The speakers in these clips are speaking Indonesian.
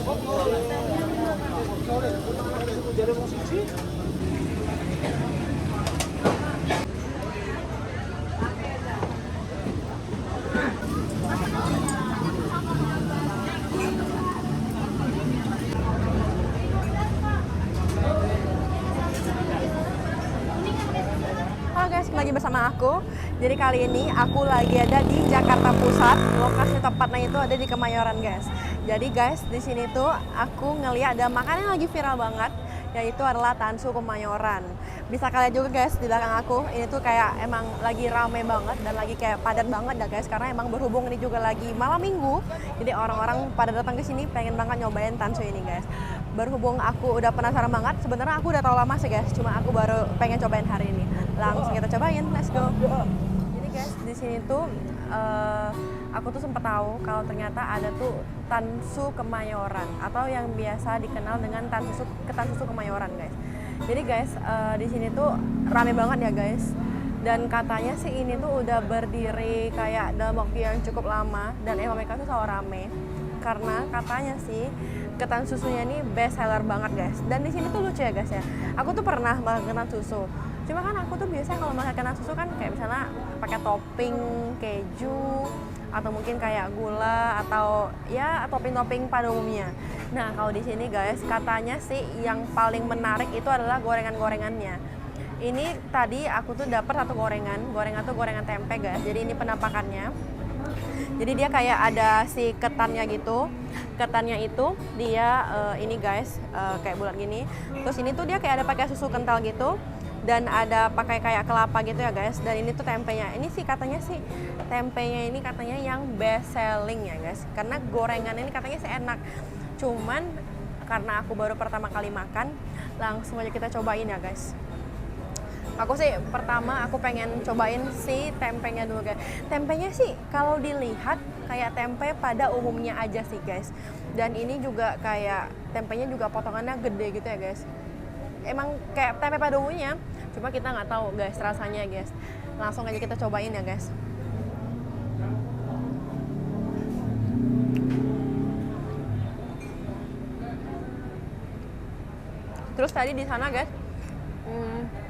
Halo guys, lagi bersama aku. Jadi kali ini aku lagi ada di Jakarta Pusat. Lokasi tepatnya itu ada di Kemayoran guys. Jadi guys, di sini tuh aku ngeliat ada makanan yang lagi viral banget, yaitu adalah Tansu Kemayoran. Bisa kalian juga guys di belakang aku, ini tuh kayak emang lagi rame banget dan lagi kayak padat banget ya guys, karena emang berhubung ini juga lagi malam minggu. Jadi orang-orang pada datang ke sini pengen banget nyobain Tansu ini guys. Berhubung aku udah penasaran banget, sebenarnya aku udah tahu lama sih guys, cuma aku baru pengen cobain hari ini. Langsung kita cobain, let's go. Jadi guys, di sini tuh aku tuh sempat tahu kalau ternyata ada tuh Tansu Kemayoran atau yang biasa dikenal dengan Ketan Susu Kemayoran guys. Jadi guys, di sini tuh rame banget ya guys. Dan katanya sih ini tuh udah berdiri kayak dalam waktu yang cukup lama dan emang mereka tuh selalu rame. Karena katanya sih ketan susunya ini best seller banget guys. Dan di sini tuh lucu ya guys ya. Aku tuh pernah makan ketan susu. Cuma kan aku tuh biasanya kalau makan ketan susu kan kayak misalnya pakai topping keju atau mungkin kayak gula atau ya topping-topping pada umumnya. Nah, kalau di sini guys, katanya sih yang paling menarik itu adalah gorengan-gorengannya. Ini tadi aku tuh dapat satu gorengan tuh gorengan tempe guys. Jadi ini penampakannya. Jadi dia kayak ada si ketannya gitu. Ketannya itu dia ini guys kayak bulat gini. Terus ini tuh dia kayak ada pakai susu kental gitu dan ada pakai kayak kelapa gitu ya guys. Dan ini tuh tempenya. Ini sih katanya sih tempenya ini katanya yang best selling ya guys. Karena gorengan ini katanya sih enak. Cuman karena aku baru pertama kali makan, langsung aja kita cobain ya guys. Aku sih pertama aku pengen cobain si tempenya dulu guys. Tempenya sih kalau dilihat kayak tempe pada umumnya aja sih guys. Dan ini juga kayak tempenya juga potongannya gede gitu ya guys. Emang kayak tempe pada umumnya, cuma kita nggak tahu guys rasanya guys. Langsung aja kita cobain ya guys. Terus tadi di sana guys,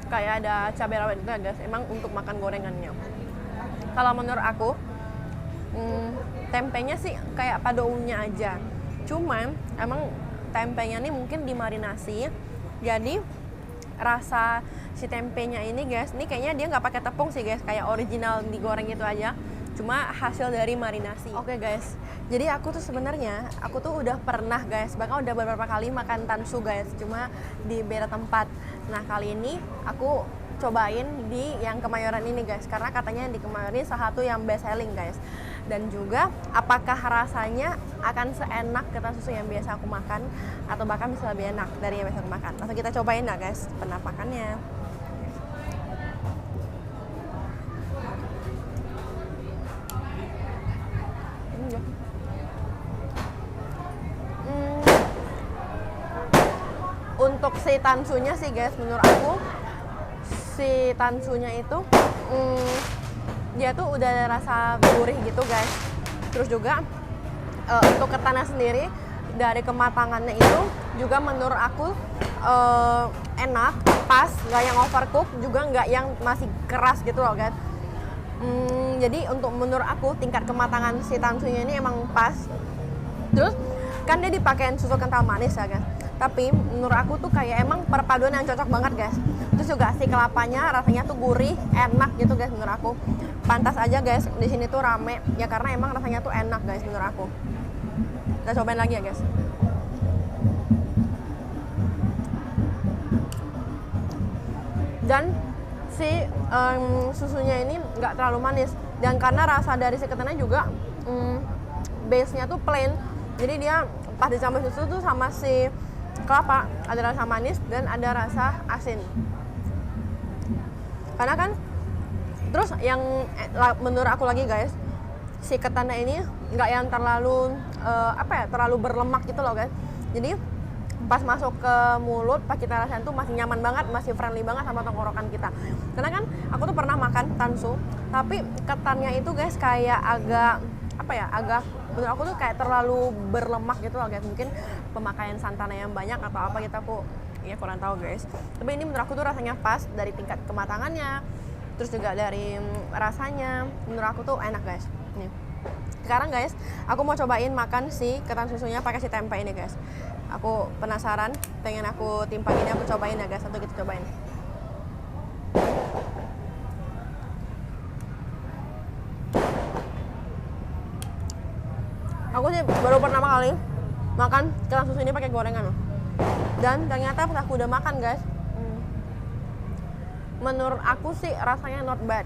kayak ada cabai rawit gitu ya guys, emang untuk makan gorengannya. Kalau menurut aku, tempenya sih kayak pada umumnya aja. Cuman emang tempenya ini mungkin dimarinasi, jadi rasa si tempenya ini guys, ini kayaknya dia nggak pakai tepung sih guys, kayak original digoreng itu aja. Cuma hasil dari marinasi. Oke guys, jadi aku tuh sebenarnya aku tuh udah pernah guys, bahkan udah beberapa kali makan Tansu guys, cuma di beda tempat. Nah kali ini aku cobain di yang Kemayoran ini guys, karena katanya di Kemayoran ini salah satu yang best selling guys. Dan juga apakah rasanya akan seenak ketan susu yang biasa aku makan atau bahkan bisa lebih enak dari yang biasa aku makan. Langsung kita cobain ya guys penampakannya. Untuk si Tansunya sih guys, menurut aku si Tansunya itu dia tuh udah ada rasa gurih gitu guys. Terus juga untuk ketannya sendiri dari kematangannya itu juga menurut aku enak, pas, nggak yang overcook juga nggak yang masih keras gitu loh guys. Jadi untuk menurut aku tingkat kematangan si Tansunya ini emang pas. Terus kan dia dipakein susu kental manis ya guys, tapi menurut aku tuh kayak emang perpaduan yang cocok banget guys. Terus juga si kelapanya rasanya tuh gurih, enak gitu guys menurut aku. Pantas aja guys di sini tuh rame ya karena emang rasanya tuh enak guys menurut aku. Kita cobain lagi ya guys. Dan si susunya ini nggak terlalu manis, dan karena rasa dari si ketannya juga base-nya tuh plain, jadi dia pas dicampur susu tuh sama si kelapa ada rasa manis dan ada rasa asin. Karena kan terus yang menurut aku lagi guys, si ketannya ini nggak yang terlalu terlalu berlemak gitu loh guys. Jadi pas masuk ke mulut, pas kita rasain tuh masih nyaman banget, masih friendly banget sama tenggorokan kita. Karena kan aku tuh pernah makan Tansu, tapi ketannya itu guys kayak agak apa ya, agak menurut aku tuh kayak terlalu berlemak gitu loh guys. Mungkin pemakaian santannya yang banyak atau apa gitu, aku ya kurang tahu guys. Tapi ini menurut aku tuh rasanya pas dari tingkat kematangannya, terus juga dari rasanya menurut aku tuh enak guys. Nih. Sekarang guys, aku mau cobain makan si ketan susunya pakai si tempe ini guys. Aku penasaran, pengen aku timpang ini, aku cobain ya guys. Satu kita cobain. Aku sih baru pertama kali makan ketan susu ini pakai gorengan. Dan ternyata pas aku udah makan guys, menurut aku sih rasanya not bad.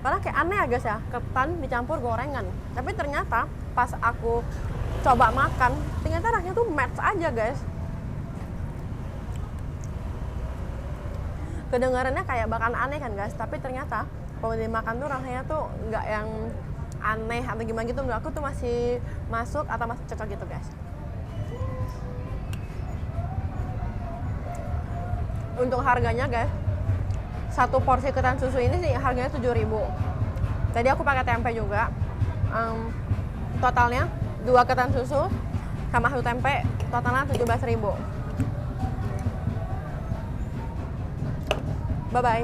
Karena kayak aneh ya guys ya, ketan dicampur gorengan. Tapi ternyata pas aku coba makan, ternyata rasanya tuh match aja guys. Kedengarannya kayak bakalan aneh kan guys, tapi ternyata kalau dimakan tuh rasanya tuh nggak yang aneh atau gimana gitu. Menurut aku tuh masih masuk atau masih cocok gitu guys. Untuk harganya guys, satu porsi ketan susu ini sih harganya 7.000. Tadi aku pakai tempe juga. Totalnya 2 ketan susu sama 1 tempe, totalnya 17.000. Bye bye.